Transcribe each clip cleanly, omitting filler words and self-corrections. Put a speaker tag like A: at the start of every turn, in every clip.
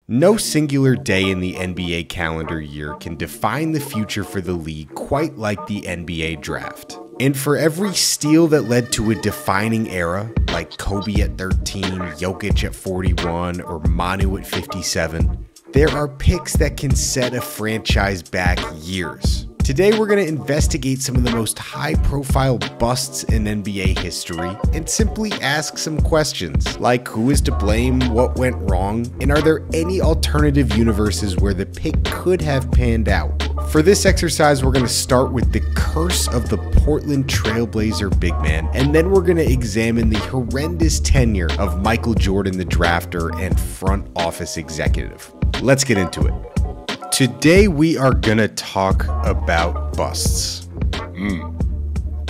A: No singular day in the NBA calendar year can define the future for the league quite like the NBA draft. And for every steal that led to a defining era, like Kobe at 13, Jokic at 41, or Manu at 57, there are picks that can set a franchise back years. Today we're going to investigate some of the most high-profile busts in NBA history and simply ask some questions, like who is to blame, what went wrong, and are there any alternative universes where the pick could have panned out? For this exercise, we're going to start with the curse of the Portland Trailblazer big man, and then we're going to examine the horrendous tenure of Michael Jordan, the drafter and front office executive. Let's get into it. Today we are going to talk about busts.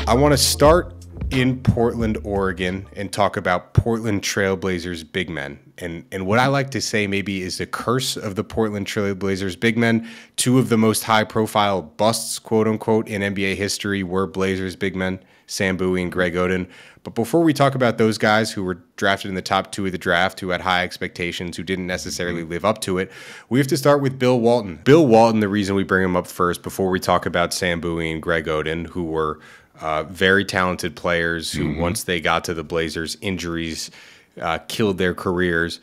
A: I want to start in Portland, Oregon, and talk about Portland Trailblazers big men. And what I like to say maybe is the curse of the Portland Trailblazers big men. Two of the most high-profile busts, quote-unquote, in NBA history were Blazers big men, Sam Bowie and Greg Oden. But before we talk about those guys who were drafted in the top two of the draft, who had high expectations, who didn't necessarily live up to it, we have to start with Bill Walton. Bill Walton, the reason we bring him up first before we talk about Sam Bowie and Greg Oden, who were very talented players who, once they got to the Blazers, injuries killed their careers.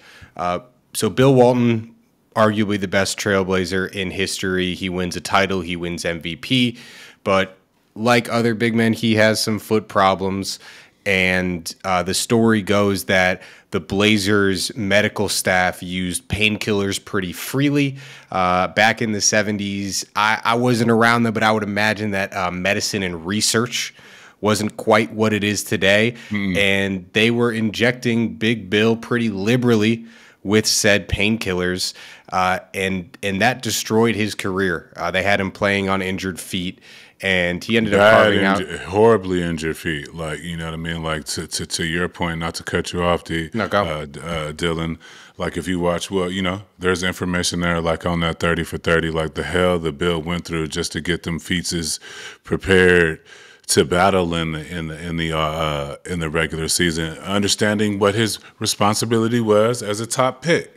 A: So Bill Walton, arguably the best Trailblazer in history. He wins a title, he wins MVP, but like other big men, he has some foot problems. And the story goes that the Blazers medical staff used painkillers pretty freely back in the 70s. I wasn't around them, but I would imagine that medicine and research wasn't quite what it is today. And they were injecting Big Bill pretty liberally with said painkillers, and that destroyed his career. They had him playing on injured feet, and he ended up carving out
B: horribly injured feet. Like, you know what I mean? Like, to your point, not to cut you off, Dylan, like if you watch, well, you know, there's information there, like on that 30 for 30, like the hell that Bill went through just to get them feetses prepared to battle in the regular season, understanding what his responsibility was as a top pick.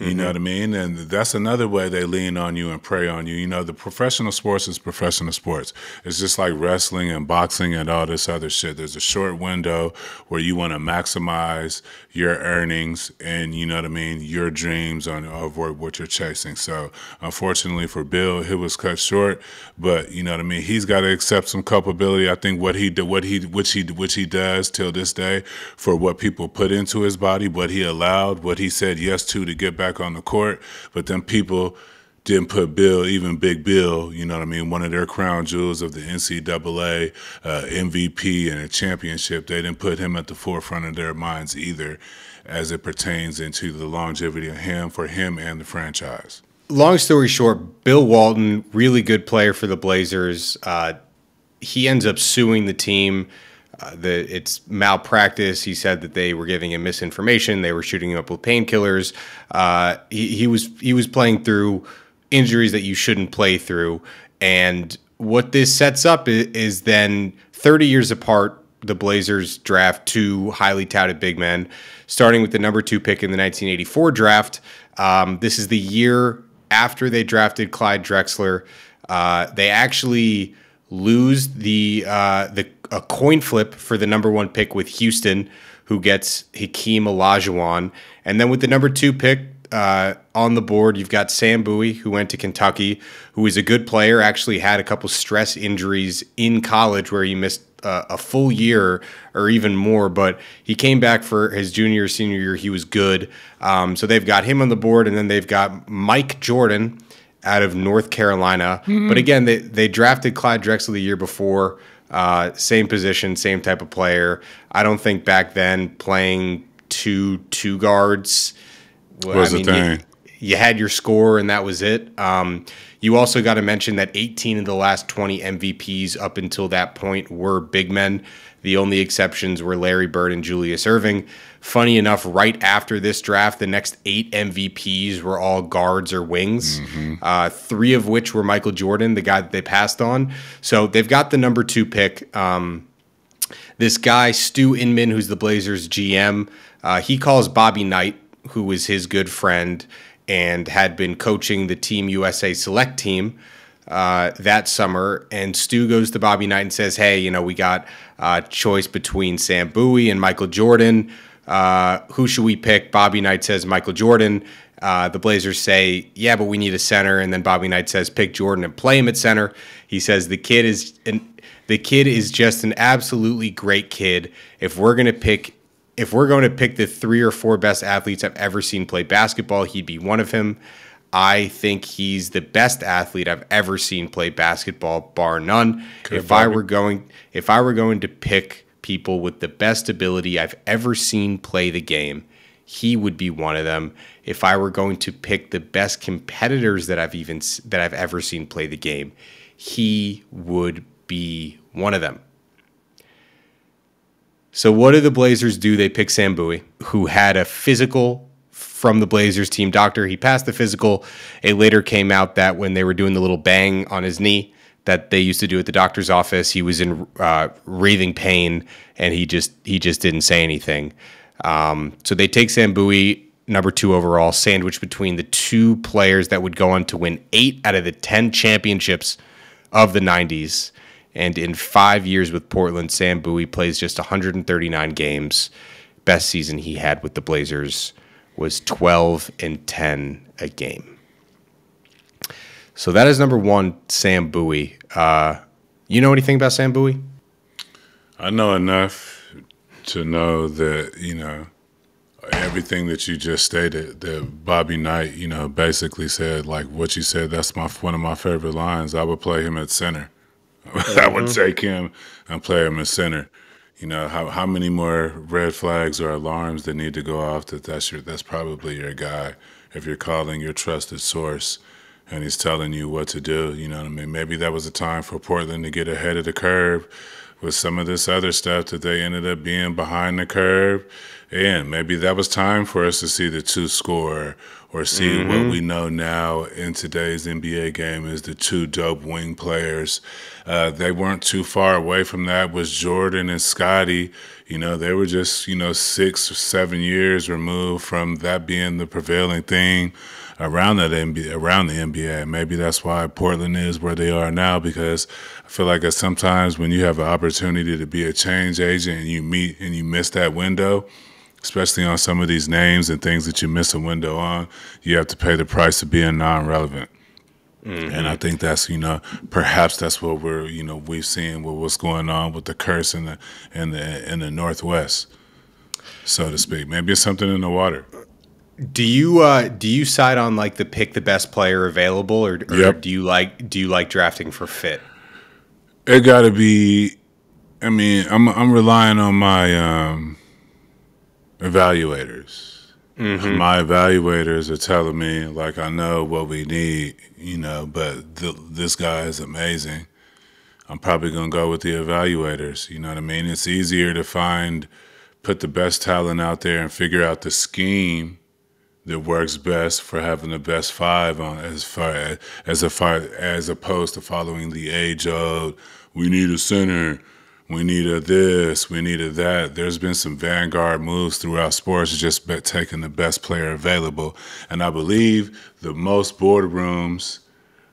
B: You know what I mean? And that's another way they lean on you and prey on you. You know, the professional sports is professional sports. It's just like wrestling and boxing and all this other shit. There's a short window where you want to maximize your earnings and, you know what I mean, your dreams of what you're chasing. So, unfortunately for Bill, it was cut short. But, you know what I mean, he's got to accept some culpability. I think which he does till this day for what people put into his body, what he allowed, what he said yes to get back on the court, but then people didn't put Bill, even Big Bill, you know what I mean, one of their crown jewels of the NCAA MVP and a championship, they didn't put him at the forefront of their minds either as it pertains into the longevity of him, for him and the franchise.
A: Long story short, Bill Walton, really good player for the Blazers. He ends up suing the team. It's malpractice. He said that they were giving him misinformation. They were shooting him up with painkillers. He was playing through injuries that you shouldn't play through. And what this sets up is then 30 years apart, the Blazers draft two highly touted big men, starting with the number 2 pick in the 1984 draft. This is the year after they drafted Clyde Drexler. They actually lose a coin flip for the number 1 pick with Houston, who gets Hakeem Olajuwon. And then with the number 2 pick on the board, you've got Sam Bowie, who went to Kentucky, who is a good player, actually had a couple stress injuries in college where he missed a full year or even more, but he came back for his junior, senior year. He was good. So they've got him on the board, and then they've got Mike Jordan out of North Carolina. But again, they drafted Clyde Drexler the year before. Same position, same type of player. I don't think back then playing two guards
B: was a thing.
A: You had your score and that was it. You also got to mention that 18 of the last 20 MVPs up until that point were big men. The only exceptions were Larry Bird and Julius Erving. Funny enough, right after this draft, the next 8 MVPs were all guards or wings, 3 of which were Michael Jordan, the guy that they passed on. So they've got the number 2 pick. This guy, Stu Inman, who's the Blazers GM, he calls Bobby Knight, who was his good friend, and had been coaching the Team USA select team that summer. And Stu goes to Bobby Knight and says, hey, you know, we got a choice between Sam Bowie and Michael Jordan. Who should we pick? Bobby Knight says Michael Jordan. The Blazers say, yeah, but we need a center. And then Bobby Knight says, pick Jordan and play him at center. He says the kid is just an absolutely great kid. If we're going to pick the 3 or 4 best athletes I've ever seen play basketball, he'd be one of them. I think he's the best athlete I've ever seen play basketball, bar none. If I were going to pick people with the best ability I've ever seen play the game, he would be one of them. If I were going to pick the best competitors that I've ever seen play the game, he would be one of them. So what do the Blazers do? They pick Sam Bowie, who had a physical from the Blazers team doctor. He passed the physical. It later came out that when they were doing the little bang on his knee that they used to do at the doctor's office, he was in raving pain, and he just didn't say anything. So they take Sam Bowie, number 2 overall, sandwiched between the 2 players that would go on to win 8 out of the 10 championships of the 90s. And in 5 years with Portland, Sam Bowie plays just 139 games. Best season he had with the Blazers was 12-10 a game. So that is number 1, Sam Bowie. You know anything about Sam Bowie?
B: I know enough to know that, you know, everything that you just stated, that Bobby Knight, you know, basically said, like what you said, that's one of my favorite lines. I would play him at center. I would take him and play him at center. You know, how many more red flags or alarms that need to go off that's probably your guy if you're calling your trusted source and he's telling you what to do. You know what I mean? Maybe that was a time for Portland to get ahead of the curve with some of this other stuff that they ended up being behind the curve. And maybe that was time for us to see the 2 score or see what we know now in today's NBA game is the 2 dope wing players. They weren't too far away from that was Jordan and Scottie. You know, they were just, you know, 6 or 7 years removed from that being the prevailing thing around the NBA. Maybe that's why Portland is where they are now, because I feel like sometimes when you have an opportunity to be a change agent and you miss that window, especially on some of these names and things that you miss a window on, you have to pay the price of being non-relevant. And I think that's, you know, perhaps that's what we've seen with what's going on with the curse in the Northwest, so to speak. Maybe it's something in the water.
A: Do you side on like the pick the best player available, or do you like drafting for fit?
B: It got to be. I mean, I'm relying on my evaluators. My evaluators are telling me, like, I know what we need, you know, but this guy is amazing. I'm probably going to go with the evaluators, you know what I mean? It's easier to put the best talent out there and figure out the scheme that works best for having the best 5 on as opposed to following the age-old, we need a center, we need a this, we need a that. There's been some vanguard moves throughout sports, just taking the best player available. And I believe the most boardrooms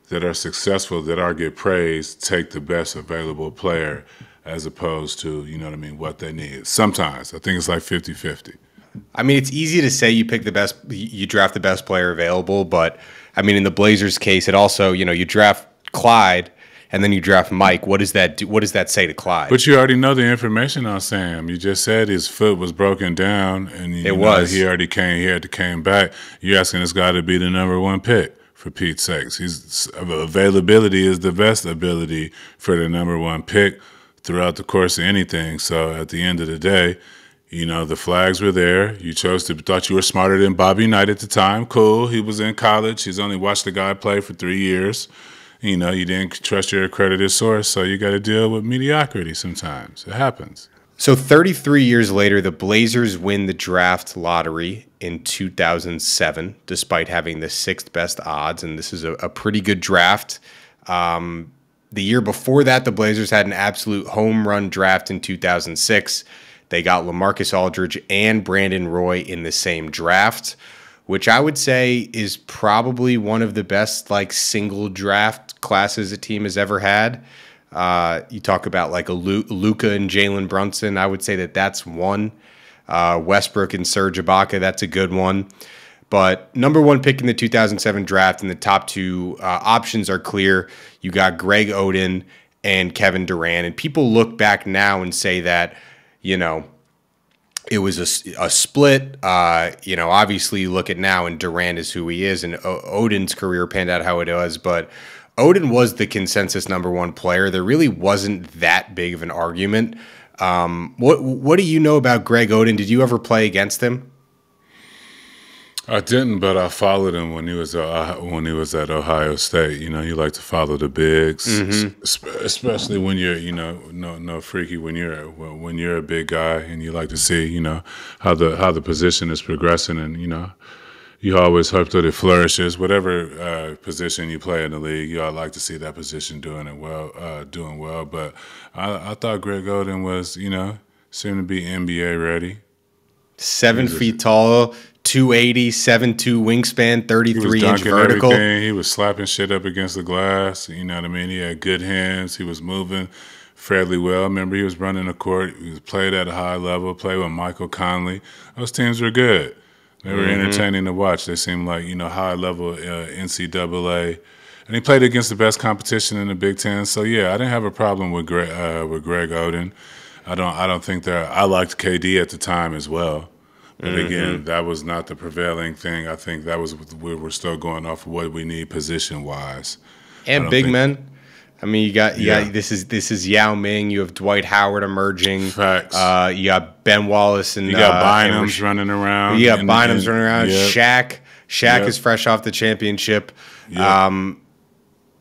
B: that are successful, that get praised, take the best available player as opposed to, you know what I mean, what they need. Sometimes. I think it's like 50-50.
A: I mean, it's easy to say you draft the best player available, but I mean, in the Blazers case, it also, you know, you draft Clyde and then you draft Mike. What does that do? What does that say to Clyde?
B: But you already know the information on Sam. You just said his foot was broken down, and he had to came back. You're asking this guy to be the number 1 pick, for Pete's sakes. Availability is the best ability for the number 1 pick throughout the course of anything. So at the end of the day, you know, the flags were there. You thought you were smarter than Bobby Knight at the time. Cool. He was in college. He's only watched the guy play for 3 years. You know, you didn't trust your accredited source, so you got to deal with mediocrity sometimes. It happens.
A: So 33 years later, the Blazers win the draft lottery in 2007, despite having the 6th best odds, and this is a pretty good draft. The year before that, the Blazers had an absolute home run draft in 2006. They got LaMarcus Aldridge and Brandon Roy in the same draft. which I would say is probably one of the best like single draft classes a team has ever had. You talk about like a Luka and Jalen Brunson. I would say that that's one. Westbrook and Serge Ibaka, that's a good one. But number one pick in the 2007 draft, and the top two options are clear. You got Greg Oden and Kevin Durant. And people look back now and say that, you know, it was a split. You know, obviously you look at now and Durant is who he is, and Oden's career panned out how it was. But Oden was the consensus number one player. There really wasn't that big of an argument. What do you know about Greg Oden? Did you ever play against him?
B: I didn't, but I followed him when he was at Ohio State. You know, you like to follow the bigs, especially when you're, you know, no freaky when you're a big guy, and you like to see, you know, how the position is progressing, and you know, you always hope that it flourishes. Whatever position you play in the league, you all like to see that position doing well. But I thought Greg Oden was, you know, seemed to be NBA ready.
A: 7 feet tall, 280, 7'2" wingspan, 33-inch vertical.
B: Everything. He was slapping shit up against the glass. You know what I mean? He had good hands. He was moving fairly well. I remember he was running the court. He was played at a high level, played with Michael Conley. Those teams were good. They were entertaining to watch. They seemed like, you know, high-level NCAA. And he played against the best competition in the Big Ten. So, yeah, I didn't have a problem with Greg Oden. I don't think that – I liked KD at the time as well. But again, that was not the prevailing thing. I think that was we were still going off of what we need position wise.
A: And big men. I mean, you got this is Yao Ming. You have Dwight Howard emerging.
B: Facts.
A: You got Ben Wallace and
B: you got Bynum's running around.
A: You got Bynum's running around. Yep. Shaq is fresh off the championship. Yep. And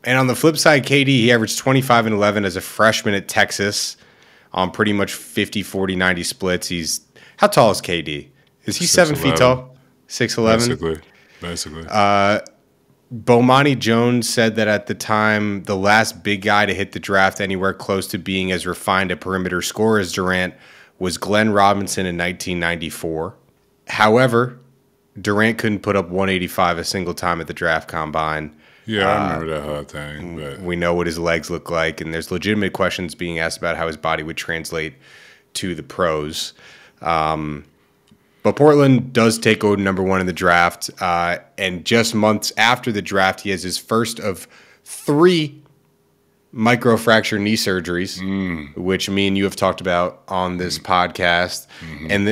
A: on the flip side, KD, he averaged 25 and 11 as a freshman at Texas on pretty much 50, 40, 90 splits. How tall is KD? Is he 7 feet tall? 6'11"?
B: Basically.
A: Bomani Jones said that at the time, the last big guy to hit the draft anywhere close to being as refined a perimeter scorer as Durant was Glenn Robinson in 1994. However, Durant couldn't put up 185 a single time at the draft combine.
B: Yeah, I remember that whole thing. But
A: we know what his legs look like, and there's legitimate questions being asked about how his body would translate to the pros. But Portland does take Oden number one in the draft, and just months after the draft, he has his first of 3 microfracture knee surgeries, which me and you have talked about on this podcast. And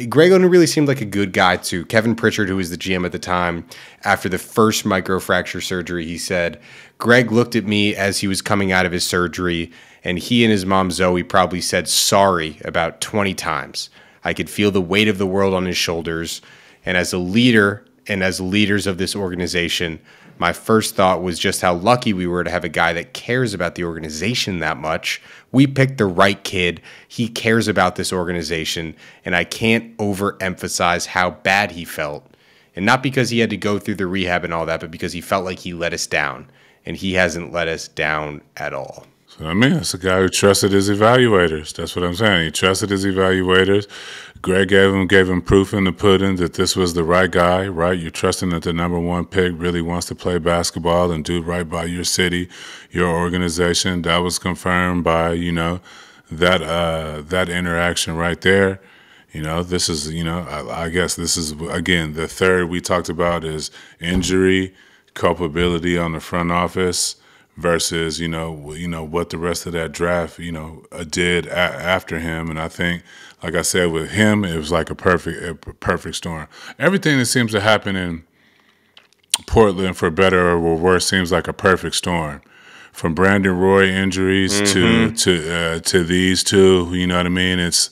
A: Greg Oden really seemed like a good guy, too. Kevin Pritchard, who was the GM at the time, after the first microfracture surgery, he said, Greg looked at me as he was coming out of his surgery, and he and his mom, Zoe, probably said sorry about 20 times. I could feel the weight of the world on his shoulders. And as a leader and as leaders of this organization, my first thought was just how lucky we were to have a guy that cares about the organization that much. We picked the right kid. He cares about this organization. And I can't overemphasize how bad he felt. And not because he had to go through the rehab and all that, but because he felt like he let us down. And he hasn't let us down at all.
B: So, I mean, it's a guy who trusted his evaluators. That's what I'm saying. He trusted his evaluators. Greg gave him proof in the pudding that this was the right guy, right? You're trusting that the number one pick really wants to play basketball and do right by your city, your organization. That was confirmed by, you know, that interaction right there. You know, this is, you know, I guess this is, again, the third we talked about is injury, culpability on the front office, versus, you know, what the rest of that draft, you know, did after him. And I think, like I said, with him, it was like a perfect storm. Everything that seems to happen in Portland, for better or worse, seems like a perfect storm. From Brandon Roy injuries to these two, you know what I mean? It's,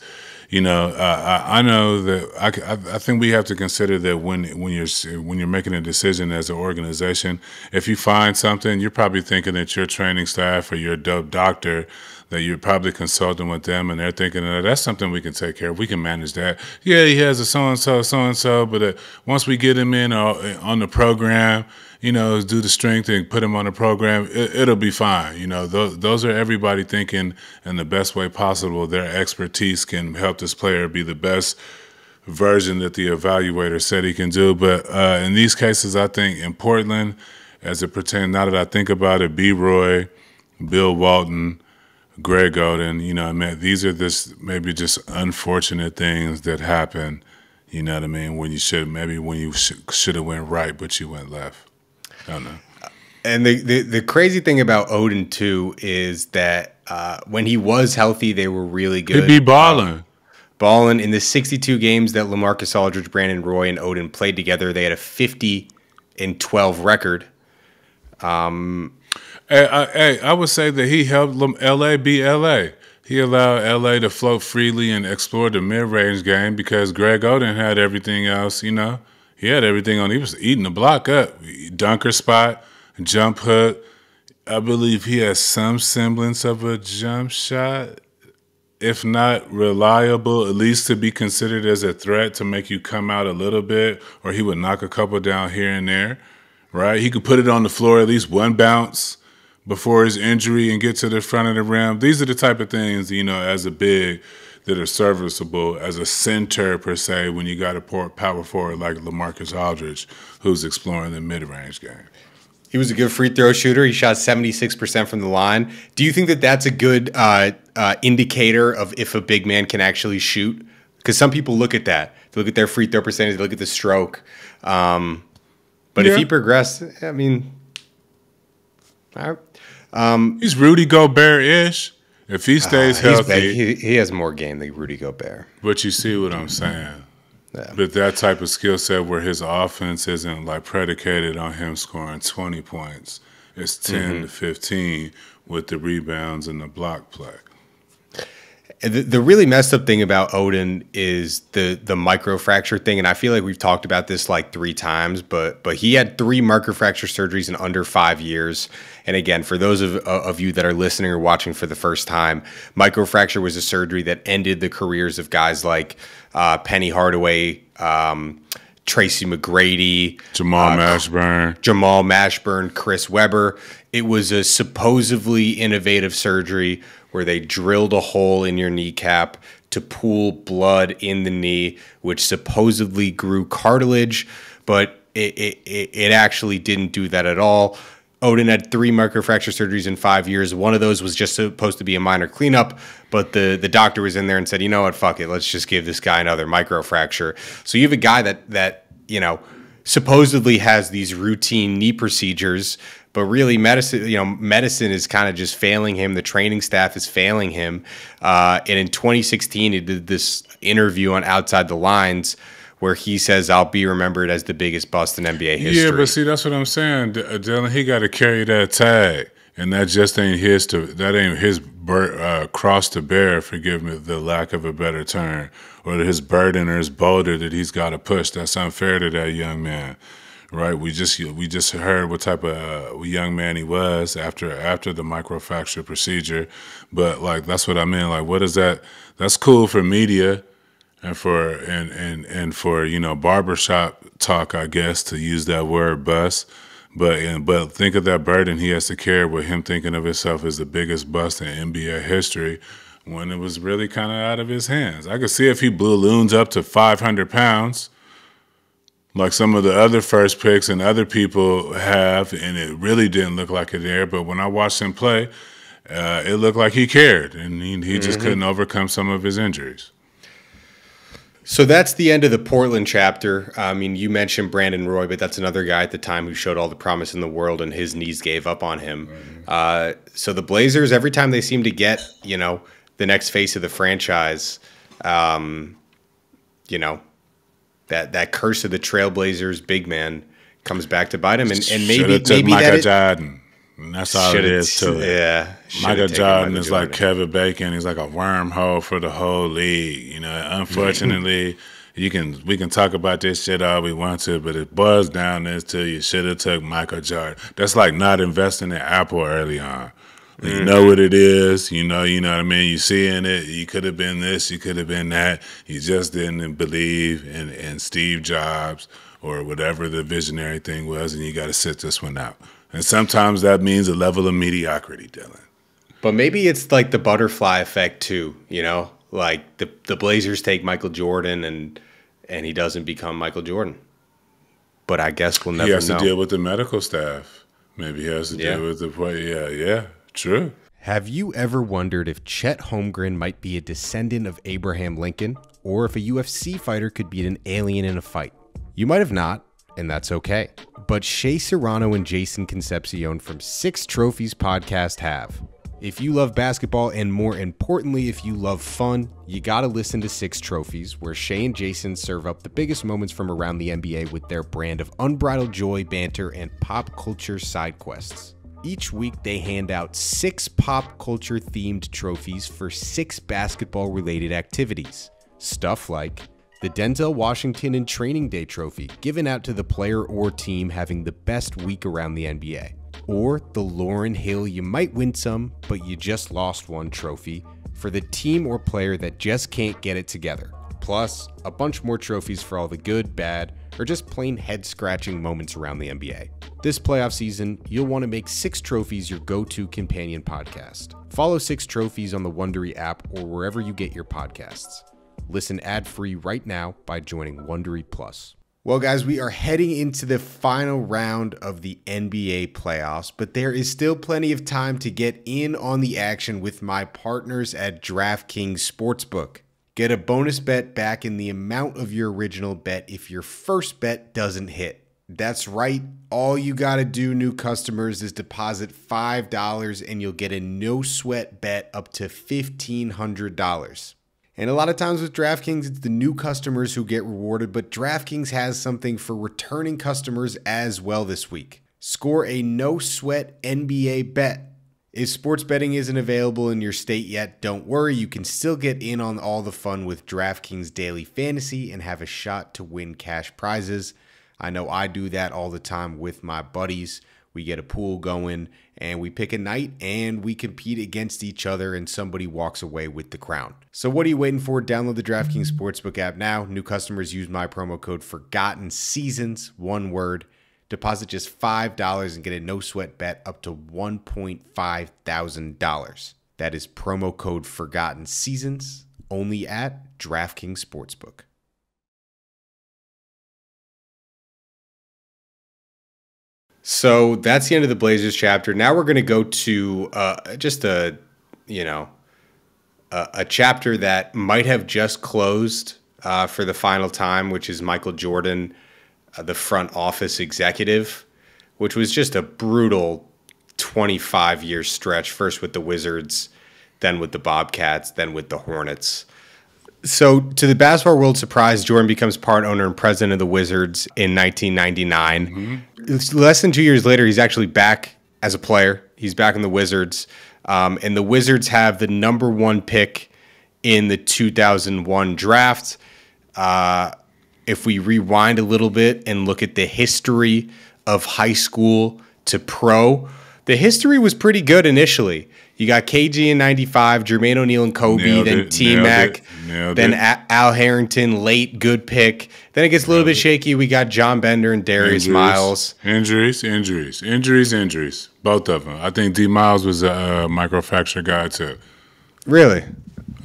B: you know, I know that I think we have to consider that when you're making a decision as an organization, if you find something, you're probably thinking that your training staff or your doctor, that you're probably consulting with them, and they're thinking that's something we can take care of. We can manage that. Yeah, he has a so-and-so, but once we get him in on the program, you know, do the strength and put him on the program, it'll be fine. You know, those are everybody thinking in the best way possible. Their expertise can help this player be the best version that the evaluator said he can do. But in these cases, I think in Portland, as it pertains, now that I think about it, B. Roy, Bill Walton, Greg Oden, you know, I mean, these are maybe just unfortunate things that happen, you know what I mean, when you should have went right, but you went left. I don't know.
A: And the crazy thing about Oden, too, is that when he was healthy, they were really good.
B: He'd be balling.
A: Balling. In the 62 games that LaMarcus Aldridge, Brandon Roy, and Oden played together, they had a 50-12 record.
B: I would say that he helped LA be LA. He allowed LA to float freely and explore the mid-range game because Greg Oden had everything else, you know. He had everything on. He was eating the block up. Dunker spot, jump hook. I believe he has some semblance of a jump shot, if not reliable, at least to be considered as a threat to make you come out a little bit, or he would knock a couple down here and there, right? He could put it on the floor at least one bounce before his injury and get to the front of the rim. These are the type of things, you know, as a big that are serviceable as a center per se when you got a power forward like LaMarcus Aldridge who's exploring the mid-range game.
A: He was a good free throw shooter. He shot 76% from the line. Do you think that that's a good indicator of if a big man can actually shoot? Because some people look at that. They look at their free throw percentage. They look at the stroke. But if he progressed, I mean,
B: he's Rudy Gobert-ish. If he stays healthy.
A: He has more game than Rudy Gobert.
B: But you see what I'm saying.
A: Yeah.
B: But that type of skill set where his offense isn't like predicated on him scoring 20 points. It's 10 to 15 with the rebounds and the block play.
A: The really messed up thing about Oden is the microfracture thing, and I feel like we've talked about this like 3 times, but he had 3 microfracture surgeries in under 5 years. And again, for those of you that are listening or watching for the first time, microfracture was a surgery that ended the careers of guys like Penny Hardaway, Tracy McGrady,
B: Jamal
A: Mashburn, Chris Webber. It was a supposedly innovative surgery where they drilled a hole in your kneecap to pool blood in the knee, which supposedly grew cartilage, but it actually didn't do that at all. Oden had 3 microfracture surgeries in 5 years. One of those was just supposed to be a minor cleanup, but the doctor was in there and said, you know what, fuck it, let's just give this guy another microfracture. So you have a guy that you know, supposedly has these routine knee procedures, but really medicine is kind of just failing him. The training staff is failing him. And in 2016, he did this interview on Outside the Lines where he says, I'll be remembered as the biggest bust in NBA history.
B: Yeah, but see, that's what I'm saying, Dylan. He got to carry that tag, and that just ain't his. That ain't his cross to bear. Forgive me the lack of a better term, or his burden or his boulder that he's got to push. That's unfair to that young man, right? We just heard what type of young man he was after the microfracture procedure, but like that's what I mean. Like, what is that? That's cool for media. And for you know, barbershop talk, I guess, to use that word bust, but think of that burden he has to carry with him thinking of himself as the biggest bust in NBA history when it was really kind of out of his hands. I could see if he balloons up to 500 pounds, like some of the other first picks and other people have, and it really didn't look like it there. But when I watched him play, it looked like he cared, and he just couldn't overcome some of his injuries.
A: So that's the end of the Portland chapter. I mean, you mentioned Brandon Roy, but that's another guy at the time who showed all the promise in the world, and his knees gave up on him. So the Blazers, every time they seem to get, you know, the next face of the franchise, you know, that curse of the Trailblazers big man comes back to bite him, and maybe
B: Michael
A: that
B: Jordan. And that's all it is to it.
A: Yeah,
B: Michael Jordan is like Kevin Bacon. He's like a wormhole for the whole league. You know, unfortunately, we can talk about this shit all we want to, but it boils down to you should have took Michael Jordan. That's like not investing in Apple early on. You know what it is. You know what I mean? You seeing it. You could have been this. You could have been that. You just didn't believe in Steve Jobs or whatever the visionary thing was, and you got to sit this one out. And sometimes that means a level of mediocrity, Dylan.
A: But maybe it's like the butterfly effect too, you know? Like the Blazers take Michael Jordan and and he doesn't become Michael Jordan. But I guess we'll never know.
B: He has to deal with the medical staff. Maybe he has to deal with the player. Yeah, true.
A: Have you ever wondered if Chet Holmgren might be a descendant of Abraham Lincoln, or if a UFC fighter could beat an alien in a fight? You might have not, and that's okay. But Shea Serrano and Jason Concepcion from Six Trophies podcast have. If you love basketball, and more importantly, if you love fun, you gotta listen to Six Trophies, where Shea and Jason serve up the biggest moments from around the NBA with their brand of unbridled joy, banter, and pop culture side quests. Each week, they hand out 6 pop culture themed trophies for 6 basketball related activities. Stuff like the Denzel Washington and Training Day Trophy, given out to the player or team having the best week around the NBA. Or the Lauryn Hill You Might Win Some, But You Just Lost One trophy for the team or player that just can't get it together. Plus, a bunch more trophies for all the good, bad, or just plain head-scratching moments around the NBA. This playoff season, you'll want to make Six Trophies your go-to companion podcast. Follow Six Trophies on the Wondery app or wherever you get your podcasts. Listen ad-free right now by joining Wondery Plus. Well, guys, we are heading into the final round of the NBA playoffs, but there is still plenty of time to get in on the action with my partners at DraftKings Sportsbook. Get a bonus bet back in the amount of your original bet if your first bet doesn't hit. That's right. All you got to do, new customers, is deposit $5 and you'll get a no-sweat bet up to $1,500. And a lot of times with DraftKings, it's the new customers who get rewarded, but DraftKings has something for returning customers as well this week. Score a no-sweat NBA bet. If sports betting isn't available in your state yet, don't worry. You can still get in on all the fun with DraftKings Daily Fantasy and have a shot to win cash prizes. I know I do that all the time with my buddies. We get a pool going and we pick a night and we compete against each other and somebody walks away with the crown. So what are you waiting for? Download the DraftKings Sportsbook app now. New customers use my promo code Forgotten Seasons, one word. Deposit just $5 and get a no sweat bet up to $1.5 thousand. That is promo code Forgotten Seasons, only at DraftKings Sportsbook. So that's the end of the Blazers chapter. Now we're going to go to just a chapter that might have just closed for the final time, which is Michael Jordan, the front office executive, which was just a brutal 25-year stretch, first with the Wizards, then with the Bobcats, then with the Hornets. So, to the basketball world's surprise, Jordan becomes part owner and president of the Wizards in 1999. Mm-hmm. Less than 2 years later, he's actually back as a player. He's back in the Wizards. And the Wizards have the number 1 pick in the 2001 draft. If we rewind a little bit and look at the history of high school to pro, the history was pretty good initially. You got KG in 95, Jermaine O'Neal and Kobe, then T-Mac, then Al Harrington, late, good pick. Then it gets a little bit shaky. We got John Bender and Darius Miles.
B: Injuries. Both of them. I think D. Miles was a microfracture guy too.
A: Really?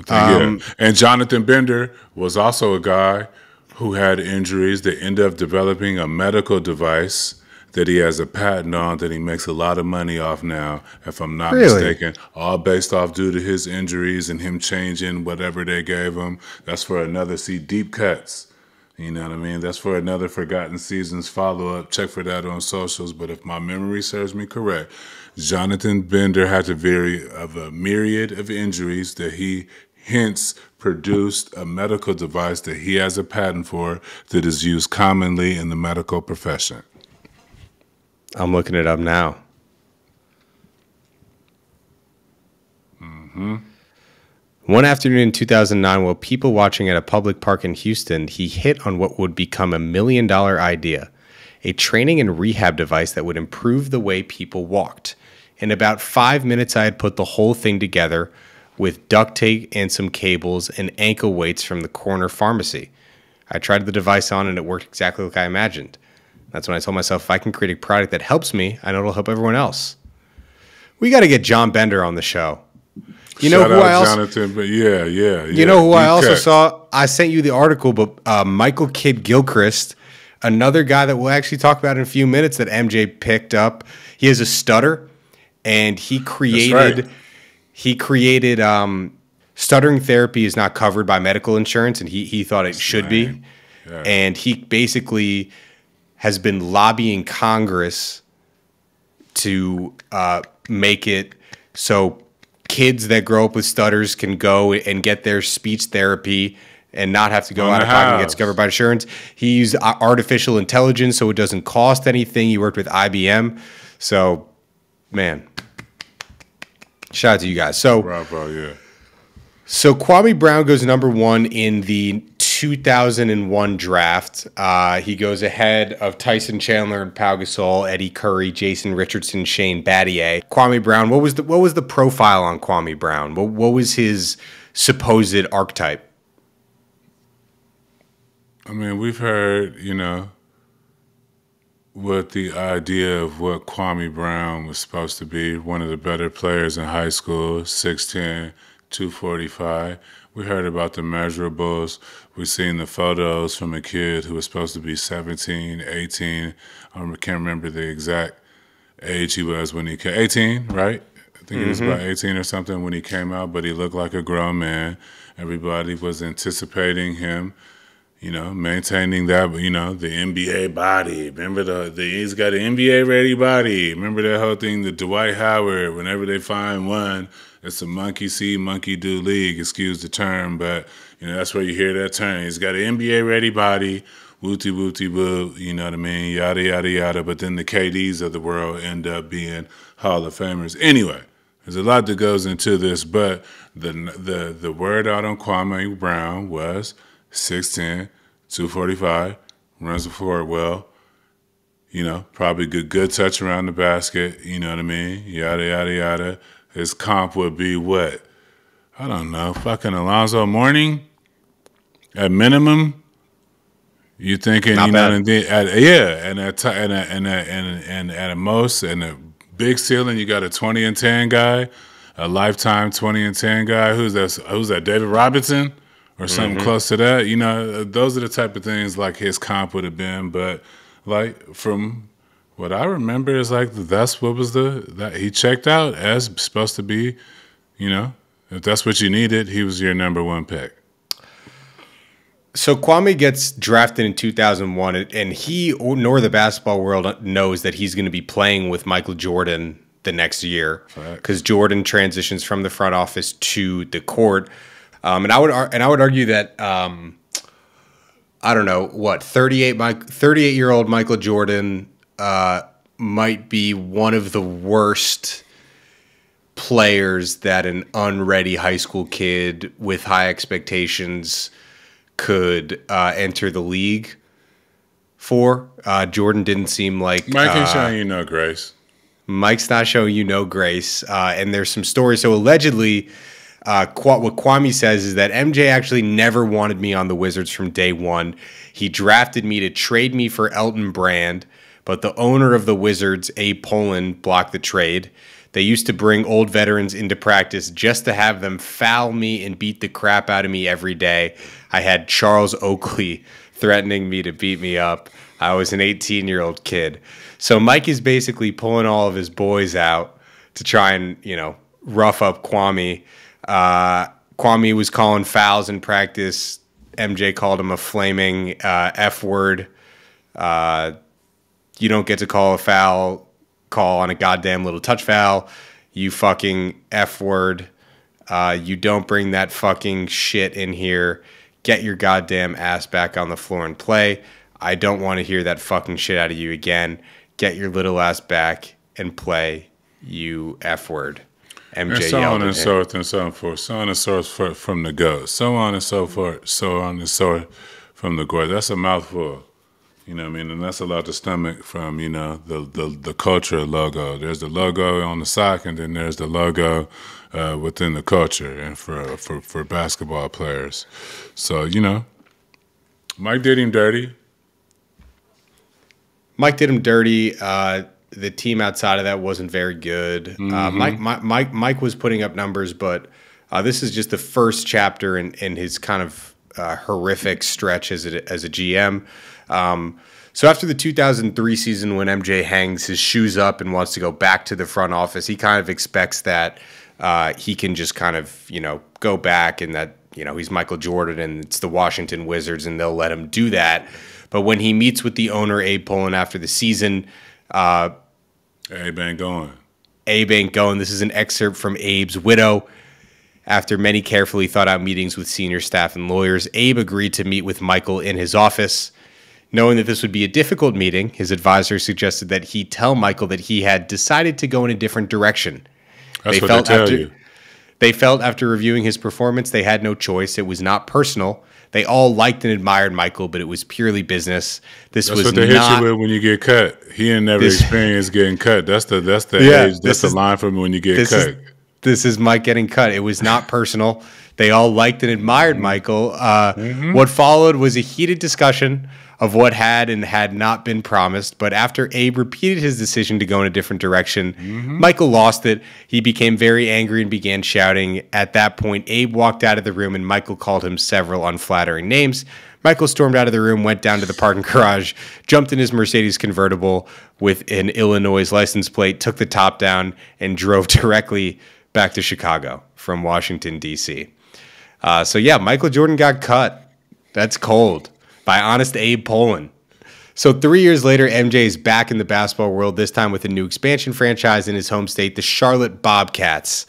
B: Yeah. And Jonathan Bender was also a guy who had injuries that ended up developing a medical device that he has a patent on that he makes a lot of money off now, if I'm not mistaken, all based off due to his injuries and him changing whatever they gave him. That's for another, deep cuts. You know what I mean? That's for another Forgotten Seasons follow-up. Check for that on socials. But if my memory serves me correct, Jonathan Bender had a myriad of injuries that he hence produced a medical device that he has a patent for that is used commonly in the medical profession.
A: I'm looking it up now.
B: Mm-hmm.
A: One afternoon in 2009, while people watching at a public park in Houston, he hit on what would become $1 million idea, a training and rehab device that would improve the way people walked. In about 5 minutes, I had put the whole thing together with duct tape and some cables and ankle weights from the corner pharmacy. I tried the device on and it worked exactly like I imagined. That's when I told myself, if I can create a product that helps me, I know it'll help everyone else. We got to get John Bender on the show. You know
B: Shout
A: who
B: out
A: I also,
B: Jonathan, but yeah.
A: You know who I also saw? I sent you the article, but Michael Kidd Gilchrist, another guy that we'll actually talk about in a few minutes that MJ picked up. He has a stutter, and he created stuttering therapy is not covered by medical insurance, and he thought it should be. Yeah. And he basically has been lobbying Congress to make it so kids that grow up with stutters can go and get their speech therapy and not have to go out of pocket and get covered by insurance. He used artificial intelligence so it doesn't cost anything. He worked with IBM. So, man, shout out to you guys. So,
B: bravo, yeah.
A: So Kwame Brown goes number 1 in the 2001 draft. He goes ahead of Tyson Chandler and Pau Gasol, Eddie Curry, Jason Richardson, Shane Battier. Kwame Brown. What was the profile on Kwame Brown? What was his supposed archetype?
B: I mean, we've heard, what the idea of what Kwame Brown was supposed to be, one of the better players in high school, 6'10", 245. We heard about the measurables. We've seen the photos from a kid who was supposed to be 17, 18. I can't remember the exact age he was when he came. 18, right? I think he was about 18 or something when he came out, but he looked like a grown man. Everybody was anticipating him, maintaining that, the NBA body. Remember he's got an NBA ready body. Remember that whole thing, the Dwight Howard, whenever they find one, it's a monkey see, monkey do league, excuse the term, but, that's where you hear that term. He's got an NBA ready body, wooty wooty woo, you know what I mean, yada, yada, yada, but then the KDs of the world end up being Hall of Famers. Anyway, there's a lot that goes into this, but the word out on Kwame Brown was 6'10", 245, runs the floor well, probably good touch around the basket, you know what I mean, yada, yada, yada. His comp would be what? I don't know, fucking Alonzo Mourning at minimum. You thinking,
A: Not bad.
B: and at a most, and a big ceiling, you got a 20 and 10 guy, a lifetime 20 and 10 guy. Who's that? David Robinson or something close to that. Those are the type of things like his comp would have been. But like from what I remember is like that's what was that he checked out as supposed to be. If that's what you needed, he was your number 1 pick.
A: So Kwame gets drafted in 2001, and he nor the basketball world knows that he's going to be playing with Michael Jordan the next year because Jordan transitions from the front office to the court. And I would argue that I don't know what 38-year-old Michael Jordan might be one of the worst players that an unready high school kid with high expectations could enter the league for. Jordan didn't seem like
B: Mike ain't showing you no grace.
A: Mike's not showing you no grace, and there's some stories. So allegedly, what Kwame says is that MJ actually never wanted me on the Wizards from day one. He drafted me to trade me for Elton Brand, but the owner of the Wizards, Abe Poland, blocked the trade. They used to bring old veterans into practice just to have them foul me and beat the crap out of me every day. I had Charles Oakley threatening me to beat me up. I was an 18-year-old kid. So Mike is basically pulling all of his boys out to try and, rough up Kwame. Kwame was calling fouls in practice. MJ called him a flaming F word. You don't get to call a foul call on a goddamn little touch foul. You fucking F word. You don't bring that fucking shit in here. Get your goddamn ass back on the floor and play. I don't want to hear that fucking shit out of you again. Get your little ass back and play, you F word. MJ
B: and so
A: yelled
B: on and
A: at him.
B: so forth and so forth. So on and so forth from the go. So on and so forth. So on and so forth from the gore. That's a mouthful. You know what I mean? And that's a lot to stomach from, the culture logo. There's the logo on the sock, and then there's the logo within the culture and for basketball players. So, Mike did him dirty.
A: Mike did him dirty. the team outside of that wasn't very good. Mike was putting up numbers, but this is just the first chapter in his kind of horrific stretch as a GM. So after the 2003 season, when MJ hangs his shoes up and wants to go back to the front office, he kind of expects that he can just kind of, go back and that, he's Michael Jordan and it's the Washington Wizards and they'll let him do that. But when he meets with the owner, Abe Pollin, after the season,
B: Abe ain't going.
A: Abe ain't going. This is an excerpt from Abe's widow. After many carefully thought out meetings with senior staff and lawyers, Abe agreed to meet with Michael in his office. Knowing that this would be a difficult meeting, his advisor suggested that he tell Michael that he had decided to go in a different direction.
B: That's what they tell you.
A: They felt after reviewing his performance, they had no choice. It was not personal. They all liked and admired Michael, but it was purely business. That's what they hit you with
B: when you get cut. He ain't never experienced getting cut. That's the age. That's the line from when you get cut.
A: This is Mike getting cut. It was not personal. They all liked and admired Michael. What followed was a heated discussion of what had and had not been promised. But after Abe repeated his decision to go in a different direction, Michael lost it. He became very angry and began shouting. At that point, Abe walked out of the room and Michael called him several unflattering names. Michael stormed out of the room, went down to the parking garage, jumped in his Mercedes convertible with an Illinois license plate, took the top down, and drove directly back to Chicago from Washington, D.C. So yeah, Michael Jordan got cut. That's cold. By honest Abe Pollin. So 3 years later, MJ is back in the basketball world, this time with a new expansion franchise in his home state, the Charlotte Bobcats.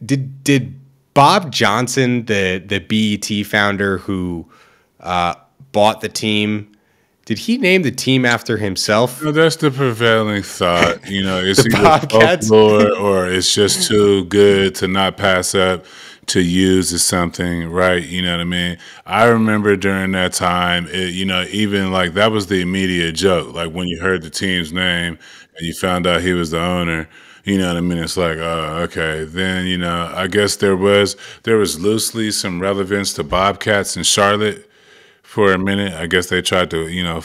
A: Did Bob Johnson, the BET founder who bought the team, did he name the team after himself?
B: No, that's the prevailing thought. It's either folklore or it's just too good to not pass up to use as something, right? You know what I mean? I remember during that time, even like that was the immediate joke. Like when you heard the team's name and you found out he was the owner, you know what I mean? It's like, oh, okay. Then, I guess there was loosely some relevance to Bobcats in Charlotte for a minute. I guess they tried to,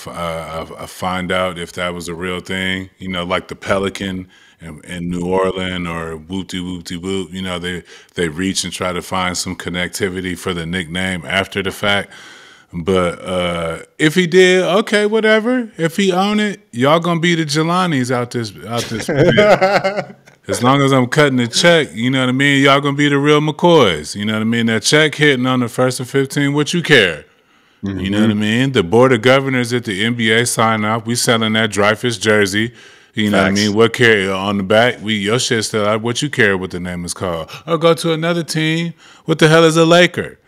B: find out if that was a real thing, like the Pelican in New Orleans or whoop-de-whoop-de-whoop, they reach and try to find some connectivity for the nickname after the fact. But if he did, okay, whatever. If he own it, y'all gonna be the Jelanis out this pit. As long as I'm cutting the check, you know what I mean? Y'all gonna be the real McCoys. You know what I mean? That check hitting on the 1st of 15, what you care? You know what I mean? The board of governors at the NBA sign off. We selling that Dreyfus jersey. You know what I mean? What care on the back? Your shit still out. What you care what the name is called? Or go to another team. What the hell is a Laker?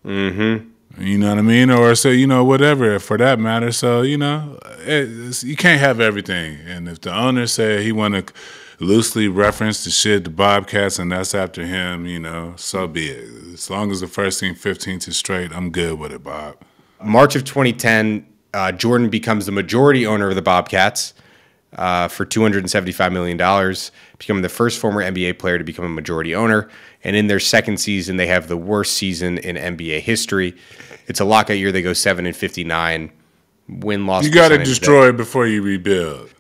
B: You know what I mean? Or so, whatever for that matter. So, you can't have everything. And if the owner said he want to loosely reference the shit, the Bobcats, and that's after him, so be it. As long as the first team 15th is straight, I'm good with it, Bob.
A: March of 2010, Jordan becomes the majority owner of the Bobcats. For $275 million, becoming the first former NBA player to become a majority owner. And in their second season, they have the worst season in NBA history. It's a lockout year. They go 7-59. Win-loss.
B: You got to destroy it before you rebuild.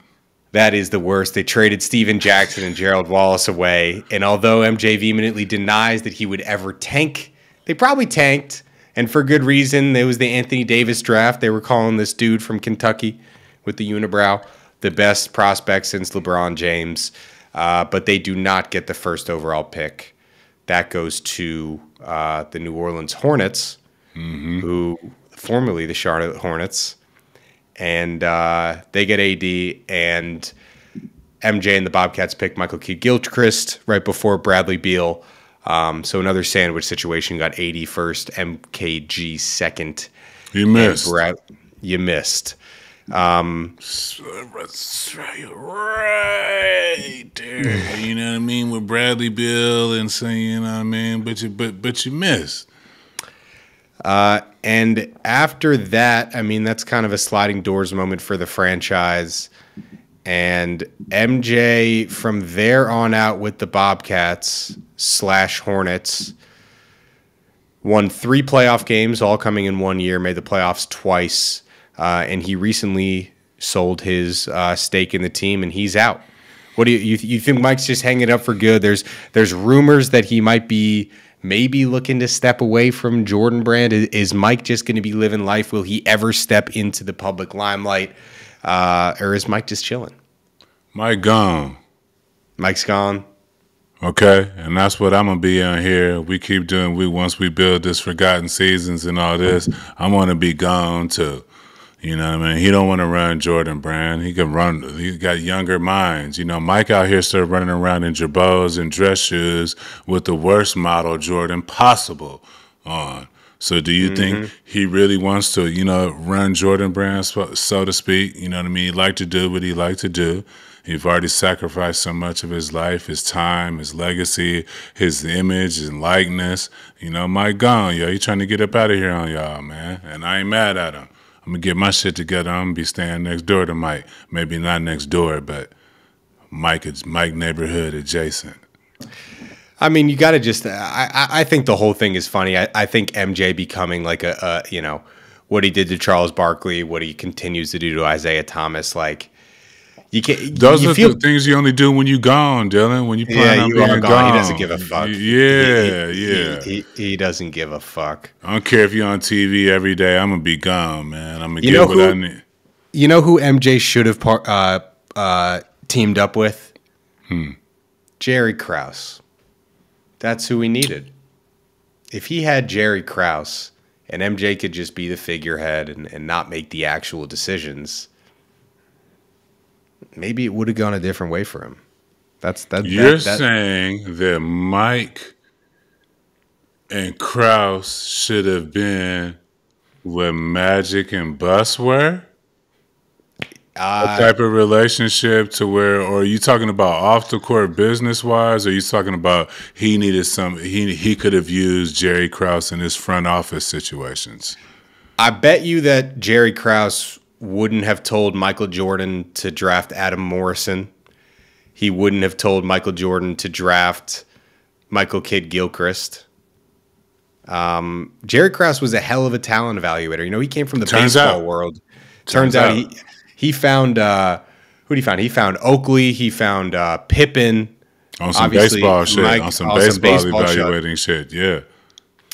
A: That is the worst. They traded Steven Jackson and Gerald Wallace away. And although MJ vehemently denies that he would ever tank, they probably tanked. And for good reason. It was the Anthony Davis draft. They were calling this dude from Kentucky with the unibrow the best prospect since LeBron James, but they do not get the first overall pick. That goes to the New Orleans Hornets, who formerly the Charlotte Hornets, and they get AD, and MJ and the Bobcats pick Michael Kidd-Gilchrist right before Bradley Beal. So another sandwich situation. Got AD first, MKG second.
B: You missed.
A: You missed.
B: Right there, you know what I mean, with Bradley Beal and saying, you know what I mean, but you missed.
A: And after that, I mean, that's kind of a sliding doors moment for the franchise. And MJ, from there on out with the Bobcats / Hornets, won 3 playoff games, all coming in 1 year, made the playoffs twice. And he recently sold his stake in the team, and he's out. What do you think? Mike's just hanging up for good? There's rumors that he might be maybe looking to step away from Jordan Brand. Is Mike just going to be living life? Will he ever step into the public limelight, or is Mike just chilling?
B: Mike gone.
A: Mike's gone.
B: Okay, and that's what I'm gonna be on here. We keep doing. Once we build this Forgotten Seasons and all this, I'm gonna be gone too. You know what I mean? He don't want to run Jordan Brand. He can run. He got younger minds. You know, Mike out here started running around in Jabos and dress shoes with the worst model Jordan possible on. So do you think he really wants to, run Jordan Brand, so to speak? You know what I mean? He like to do what he like to do. He's already sacrificed so much of his life, his time, his legacy, his image and likeness. Mike gone, yo. He trying to get up out of here on y'all, man. And I ain't mad at him. I'm going to get my shit together. I'm going to be staying next door to Mike. Maybe not next door, but Mike neighborhood adjacent.
A: I mean, you got to just I think the whole thing is funny. I think MJ becoming like what he did to Charles Barkley, what he continues to do to Isaiah Thomas, like you can't.
B: Those are the things you only do when you gone, Dylan. When you plan on being gone.
A: He doesn't give a fuck. He doesn't give a fuck.
B: I don't care if you're on TV every day. I'm gonna be gone, man. I'm gonna get what I need.
A: You know who MJ should have teamed up with? Jerry Krause. That's who we needed. If he had Jerry Krause and MJ could just be the figurehead and not make the actual decisions, maybe it would have gone a different way for him.
B: You're saying that Mike and Krause should have been what Magic and Bus were? A type of relationship to where, or are you talking about off the court business wise, or are you talking about he needed he could have used Jerry Krause in his front office situations?
A: I bet you that Jerry Krause wouldn't have told Michael Jordan to draft Adam Morrison. He wouldn't have told Michael Jordan to draft Michael Kidd-Gilchrist. Jerry Krause was a hell of a talent evaluator. He came from the baseball world. Turns out he found who did he find? He found Oakley. He found Pippen.
B: On some baseball shit. On some baseball evaluating shit. Yeah.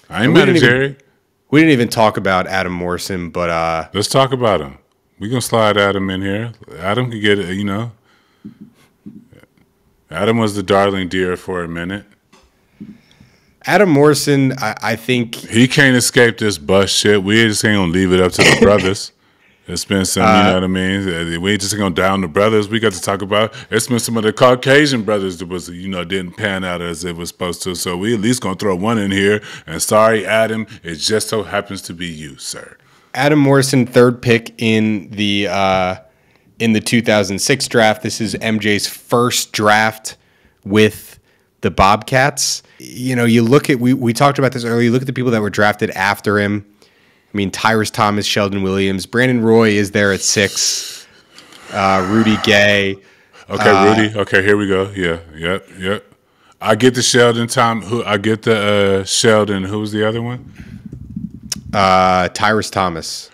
B: I ain't mad at Jerry.
A: We didn't even talk about Adam Morrison, but
B: let's talk about him. We're going to slide Adam in here. Adam could get it, Adam was the darling deer for a minute.
A: Adam Morrison, I think...
B: He can't escape this bus shit. We just ain't going to leave it up to the brothers. It's been some, you know what I mean? We ain't just going to down the brothers. We got to talk about... It's been some of the Caucasian brothers that was, didn't pan out as it was supposed to. So we at least going to throw one in here. And sorry, Adam, it just so happens to be you, sir.
A: Adam Morrison, third pick in the 2006 draft. This is MJ's first draft with the Bobcats. You look at, we talked about this earlier, you look at the people that were drafted after him. I mean, Tyrus Thomas, Sheldon Williams, Brandon Roy is there at 6. Rudy Gay.
B: Okay, Rudy. Okay, here we go. Yeah, yep. I get the Sheldon I get the Sheldon. Who was the other one?
A: Tyrus Thomas.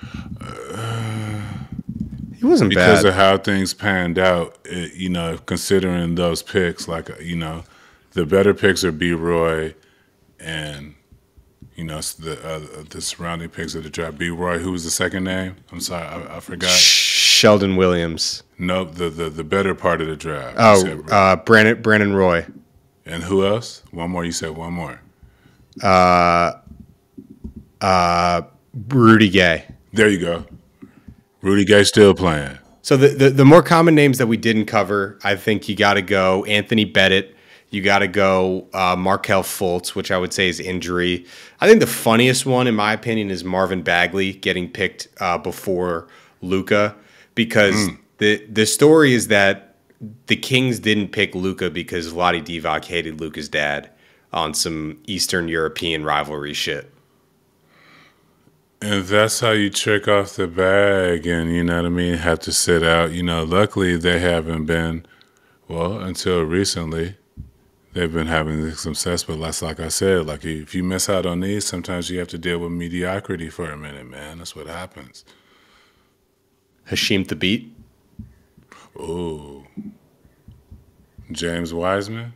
A: He wasn't bad.
B: Because of how things panned out, considering those picks, the better picks are B. Roy and, the surrounding picks of the draft. B. Roy, who was the second name? I'm sorry, I forgot.
A: Sheldon Williams.
B: Nope, the better part of the draft.
A: Oh, Brandon Roy.
B: And who else? One more, you said one more.
A: Rudy Gay.
B: There you go. Rudy Gay still playing.
A: So the more common names that we didn't cover, I think you got to go Anthony Bennett. You got to go Markelle Fultz, which I would say is injury. I think the funniest one, in my opinion, is Marvin Bagley getting picked before Luka, because the story is that the Kings didn't pick Luka because Vlade Divac hated Luka's dad on some Eastern European rivalry shit.
B: And that's how you trick off the bag and, have to sit out. Luckily they haven't been, until recently, they've been having success. But like I said, if you miss out on these, sometimes you have to deal with mediocrity for a minute, man. That's what happens.
A: Hasheem Thabit?
B: Ooh. James Wiseman?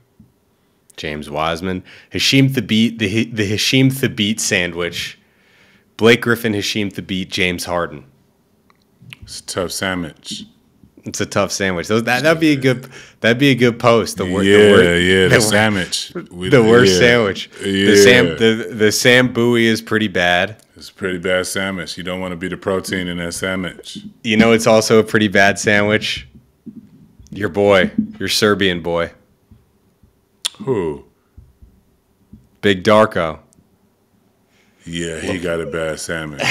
A: James Wiseman. Hashim Thabit, the Hashim Thabit sandwich. Blake Griffin, Hashim Thabit, James Harden.
B: It's a tough sandwich.
A: It's a tough sandwich. That'd be a good post.
B: The sandwich.
A: The worst sandwich.
B: Yeah.
A: The Sam Bowie is pretty bad.
B: It's a pretty bad sandwich. You don't want to be the protein in that sandwich.
A: You know, it's also a pretty bad sandwich. Your Serbian boy.
B: Who?
A: Big Darko.
B: Yeah, he got a bad sandwich.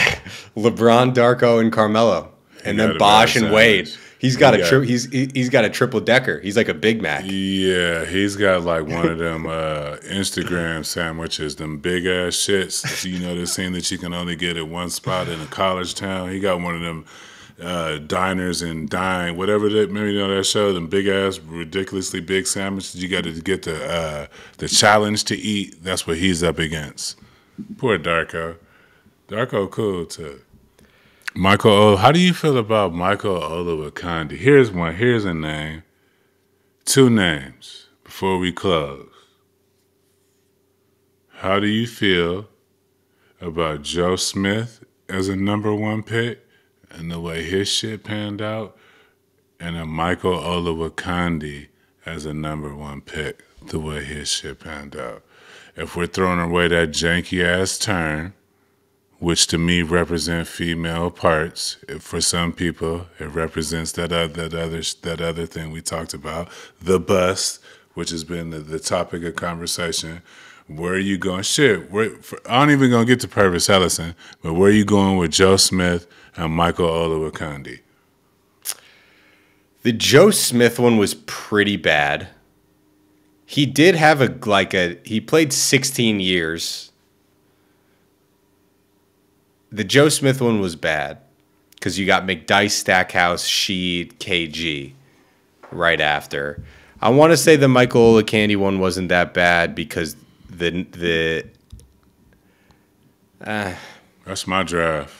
A: LeBron, Darko, and Carmelo, and then Bosh and Wade. He's got a triple decker. He's like a Big Mac.
B: Yeah, he's got like one of them Instagram sandwiches, them big ass shits. You know, the scene that you can only get at one spot in a college town. He got one of them diners and dine, whatever that. Maybe you know that show, them big ass, ridiculously big sandwiches. You got to get the challenge to eat. That's what he's up against. Poor Darko. Darko cool too. How do you feel about Michael Olowokandi? Here's a name. 2 names before we close. How do you feel about Joe Smith as a number 1 pick and the way his shit panned out, and a Michael Olowokandi as a number 1 pick, the way his shit panned out? If we're throwing away that janky ass term, which to me represent female parts. For some people, it represents that other thing we talked about, the bust, which has been the topic of conversation. Where are you going? Shit, I don't even gonna get to Purvis Ellison, but where are you going with Joe Smith and Michael Olowokandi?
A: The Joe Smith one was pretty bad. He did have he played 16 years. The Joe Smith one was bad because you got McDyess, Stackhouse, Sheed, KG right after. I want to say the Michael Olowokandi one wasn't that bad because
B: That's my draft.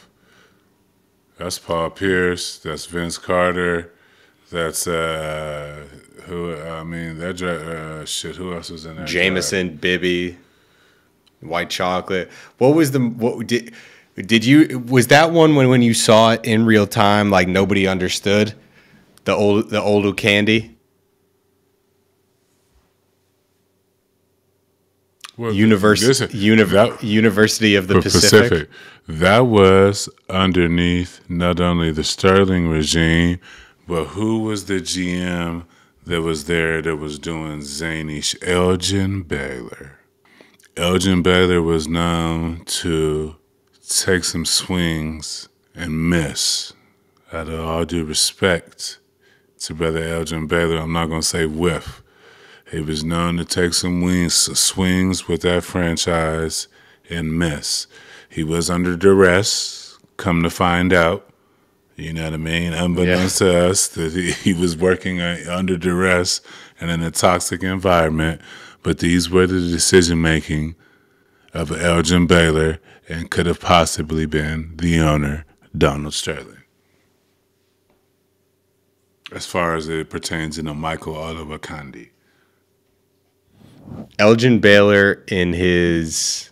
B: That's Paul Pierce. That's Vince Carter. That's who else was in that?
A: Jameson,
B: draft?
A: Bibby, White Chocolate. Was that one when you saw it in real time, like nobody understood the old candy?
B: Well,
A: University of the Pacific.
B: That was underneath not only the Sterling regime, but who was the GM that was there that was doing zany? Elgin Baylor. Elgin Baylor was known to take some swings and miss. Out of all due respect to Brother Elgin Baylor, I'm not going to say whiff. He was known to take some swings with that franchise and miss. He was under duress, come to find out. You know what I mean? Unbeknownst to us, that he was working under duress and in a toxic environment. But these were the decision-making of Elgin Baylor and could have possibly been the owner, Donald Sterling. As far as it pertains to Michael Olowokandi.
A: Elgin Baylor in his...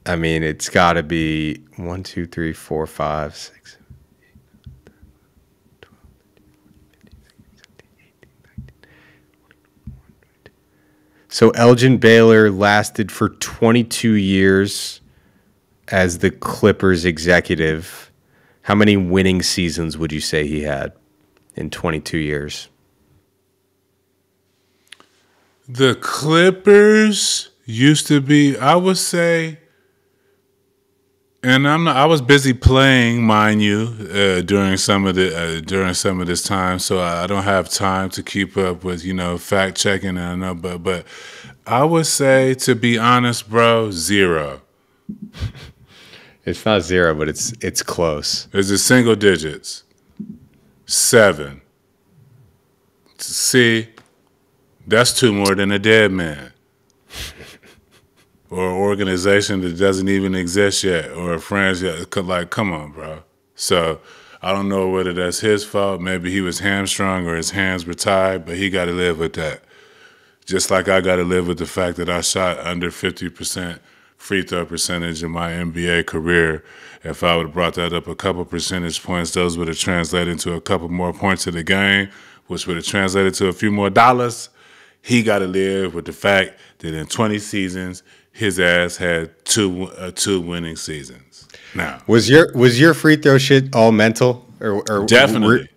A: I mean, it's got to be 1, 2, 3, 4, 5, 6, 12, 18. So Elgin Baylor lasted for 22 years as the Clippers executive. How many winning seasons would you say he had in 22 years?
B: The Clippers used to be, I would say, and I was busy playing, mind you, during some of this time, so I don't have time to keep up with fact checking. And I know, but I would say, to be honest, bro, 0.
A: It's not 0, but it's close.
B: It's the single digits. 7. See, that's 2 more than a dead man. Or an organization that doesn't even exist yet, or a franchise. Like, come on, bro. So I don't know whether that's his fault. Maybe he was hamstrung or his hands were tied, but he got to live with that. Just like I got to live with the fact that I shot under 50% free throw percentage in my NBA career. If I would have brought that up a couple percentage points, those would have translated into a couple more points of the game, which would have translated to a few more dollars. He got to live with the fact that in 20 seasons, his ass had two winning seasons. Now,
A: was your free throw shit all mental, or
B: definitely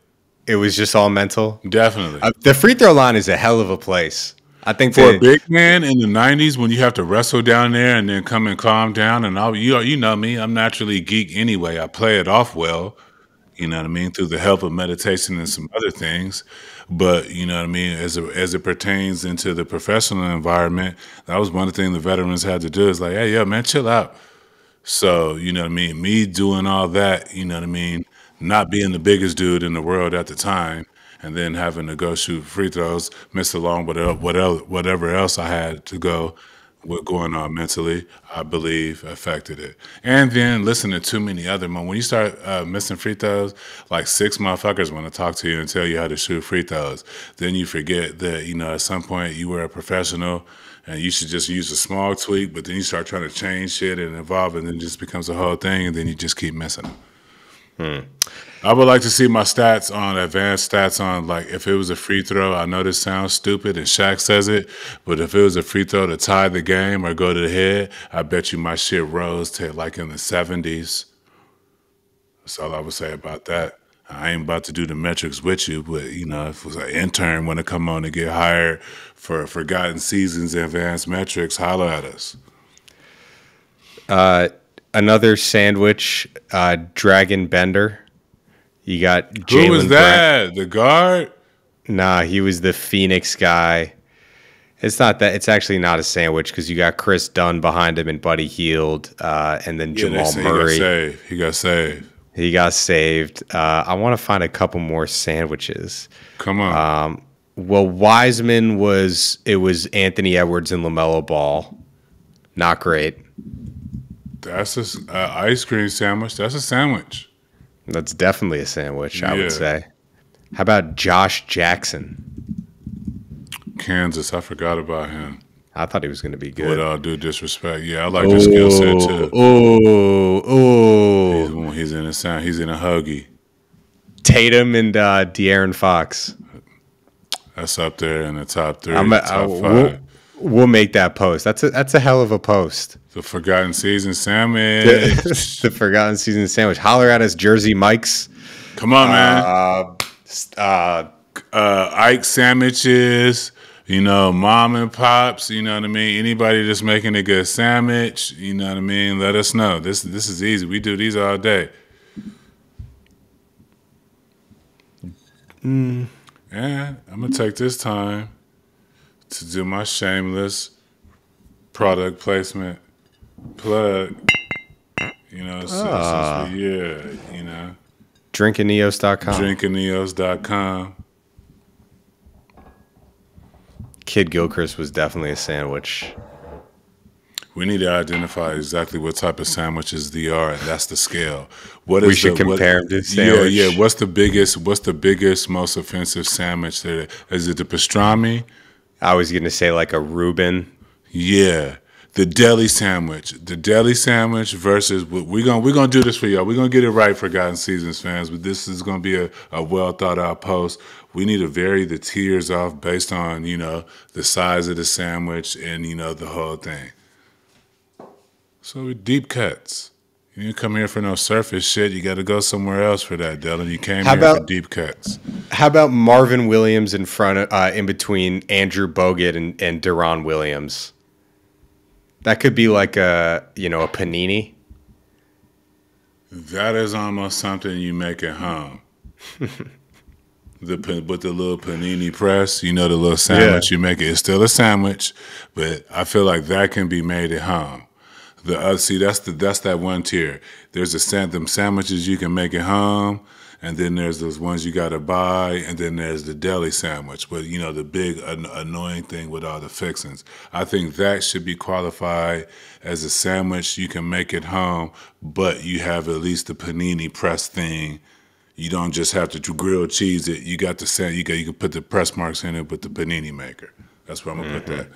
A: it was just all mental?
B: Definitely,
A: the free throw line is a hell of a place. I think
B: for a big man in the 90s, when you have to wrestle down there and then come and calm down, and you know me, I'm naturally geek anyway. I play it off well, you know what I mean, through the help of meditation and some other things. But you know what I mean, as it pertains into the professional environment, that was one of the things the veterans had to do. Is like, hey, yo, man, chill out. So you know what I mean, me doing all that, you know what I mean, not being the biggest dude in the world at the time, and then having to go shoot free throws, miss along whatever else I had to go with going on mentally, I believe affected it. And then listening to too many other when you start missing free throws, like 6 motherfuckers want to talk to you and tell you how to shoot free throws. Then you forget that, you know, at some point you were a professional and you should just use a small tweak, but then you start trying to change shit and evolve, and then it just becomes a whole thing, and then you just keep missing them. I would like to see my stats on advanced stats on, like, if it was a free throw. I know this sounds stupid and Shaq says it, but if it was a free throw to tie the game or go to the head, I bet you my shit rose to like in the 70s. That's all I would say about that. I ain't about to do the metrics with you, but you know, if it was an intern want to come on and get hired for Forgotten Seasons and Advanced Metrics, holler at us.
A: Another sandwich, Dragon Bender. You got Jalen.
B: Who was that? The guard?
A: Nah, he was the Phoenix guy. It's not that. It's actually not a sandwich because you got Chris Dunn behind him and Buddy Hield, and then Jamal Murray.
B: He got saved.
A: He got saved. I want to find a couple more sandwiches.
B: Come on.
A: Well, Wiseman was Anthony Edwards and LaMelo Ball. Not great.
B: That's a ice cream sandwich. That's a sandwich.
A: That's definitely a sandwich, I would say. How about Josh Jackson?
B: Kansas. I forgot about him.
A: I thought he was going to be good.
B: With all due disrespect. Yeah, I like his skill set too. He's in a sound. He's in a huggy.
A: Tatum and De'Aaron Fox.
B: That's up there in the top 3, top 5.
A: We'll make that post. That's a hell of a post.
B: The Forgotten Season sandwich.
A: The Forgotten Season sandwich. Holler at us, Jersey Mikes.
B: Come on, man. Ike sandwiches. You know, mom and pops. You know what I mean. Anybody that's making a good sandwich. You know what I mean. Let us know. This is easy. We do these all day. And I'm gonna take this time to do my shameless product placement plug. You know, you know.
A: Drinkaneos.com.
B: Drinkaneos.com.
A: Kid Gilchrist was definitely a sandwich.
B: We need to identify exactly what type of sandwiches they are, and that's the scale.
A: We should compare them to sandwich.
B: Yeah. What's the biggest, most offensive sandwich there? Is it the pastrami?
A: I was gonna say like a Reuben.
B: Yeah. The deli sandwich. The deli sandwich versus we're gonna do this for y'all. We're gonna get it right, Forgotten Seasons fans, but this is gonna be a well thought out post. We need to vary the tiers off based on, you know, the size of the sandwich and, you know, the whole thing. So deep cuts. You didn't come here for no surface shit. You got to go somewhere else for that, Dylan. You came here for deep cuts.
A: How about Marvin Williams in between Andrew Bogut and Deron Williams? That could be like a panini.
B: That is almost something you make at home. With the little panini press, you know, the little sandwich you make it's still a sandwich, but I feel like that can be made at home. That's that one tier. There's them sandwiches you can make at home, and then there's those ones you gotta buy, and then there's the deli sandwich. But you know, the big annoying thing with all the fixings. I think that should be qualified as a sandwich you can make at home, but you have at least the panini press thing. You don't just have to grill cheese it. You got the you can put the press marks in it with the panini maker. That's where I'm gonna put that.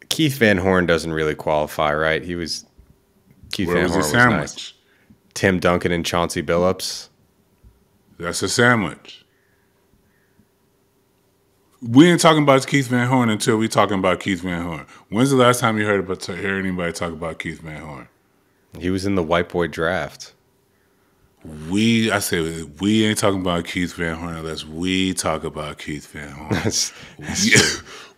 A: Keith Van Horn doesn't really qualify, right? Keith Van Horn was nice. Tim Duncan and Chauncey Billups.
B: That's a sandwich. We ain't talking about Keith Van Horn until we talking about Keith Van Horn. When's the last time you heard anybody talk about Keith Van Horn?
A: He was in the white boy draft.
B: We ain't talking about Keith Van Horn unless we talk about Keith Van Horn.
A: That's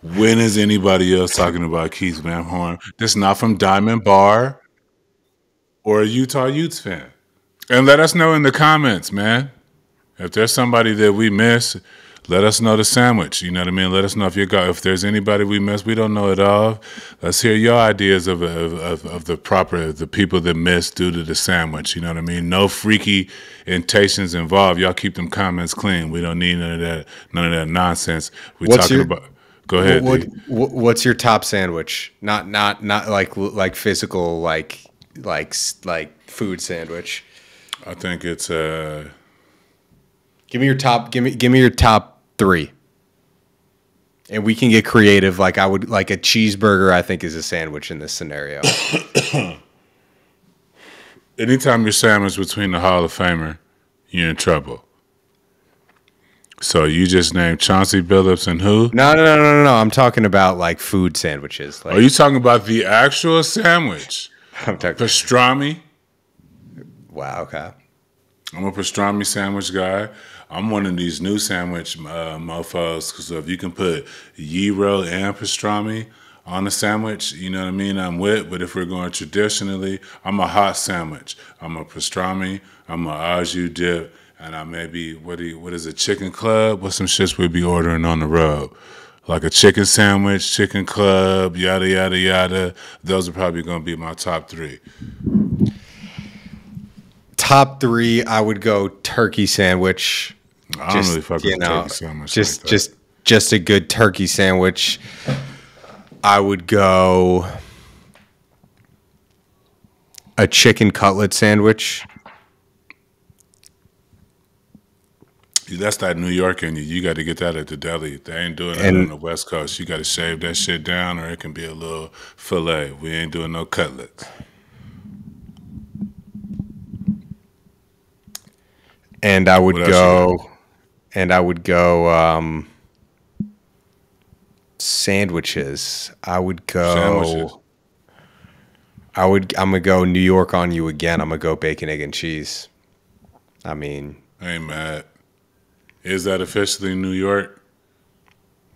B: When is anybody else talking about Keith Van Horn? That's not from Diamond Bar or a Utah Utes fan. And let us know in the comments, man. If there's somebody that we miss, let us know the sandwich. You know what I mean? Let us know if there's anybody we miss. We don't know it all. Let's hear your ideas of the people that miss due to the sandwich. You know what I mean? No freaky intentions involved. Y'all keep them comments clean. We don't need none of that nonsense. Go ahead.
A: What's your top sandwich? Not like physical like food sandwich.
B: I think it's
A: Give me your top. Give me your top 3, and we can get creative. Like a cheeseburger, I think is a sandwich in this scenario.
B: Anytime you're sandwiched between the Hall of Famer, you're in trouble. So you just named Chauncey Billups and who?
A: No. I'm talking about like food sandwiches.
B: Are you talking about the actual sandwich?
A: I'm talking
B: pastrami.
A: Wow. Okay.
B: I'm a pastrami sandwich guy. I'm one of these new sandwich mofos, because if you can put gyro and pastrami on a sandwich, you know what I mean, I'm with. But if we're going traditionally, I'm a hot sandwich. I'm a pastrami, I'm a au jus dip, and I maybe, what is it, chicken club? What's some shits we'd be ordering on the road? Like a chicken sandwich, chicken club, yada, yada, yada. Those are probably going to be my top 3.
A: Top 3, I would go turkey sandwich.
B: I don't really fuck with turkey sandwich.
A: Just a good turkey sandwich. I would go a chicken cutlet sandwich.
B: That's that New York in you. You got to get that at the deli. They ain't doing that on the West Coast. You got to shave that shit down, or it can be a little filet. We ain't doing no cutlets.
A: And I would go sandwiches. I'm gonna go New York on you again. I'm gonna go bacon, egg, and cheese. I mean,
B: I ain't mad. Is that officially New York?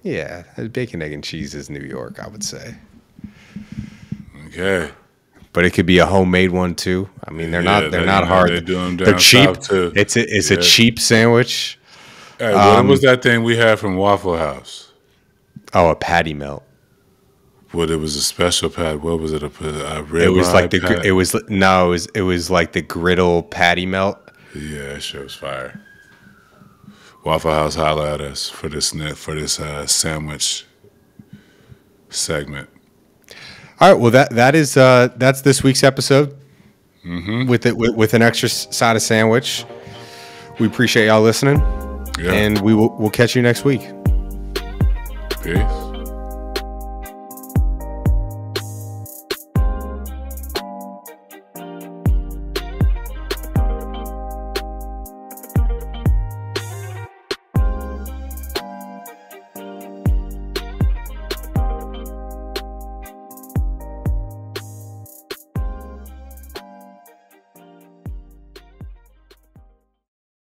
A: Yeah, bacon, egg, and cheese is New York, I would say.
B: Okay.
A: But it could be a homemade one too. I mean, they're not hard. They're cheap.
B: Too.
A: It's a cheap sandwich.
B: Hey, what was that thing we had from Waffle House?
A: Oh, a patty melt.
B: Well, it was a special patty. What was it? A rib?
A: It was like it was like the griddle patty melt.
B: Yeah, that shit was fire. Waffle House, holla at us for this sandwich segment.
A: All right, well that's this week's episode. With an extra side of sandwich. We appreciate y'all listening, and we'll catch you next week.
B: Peace.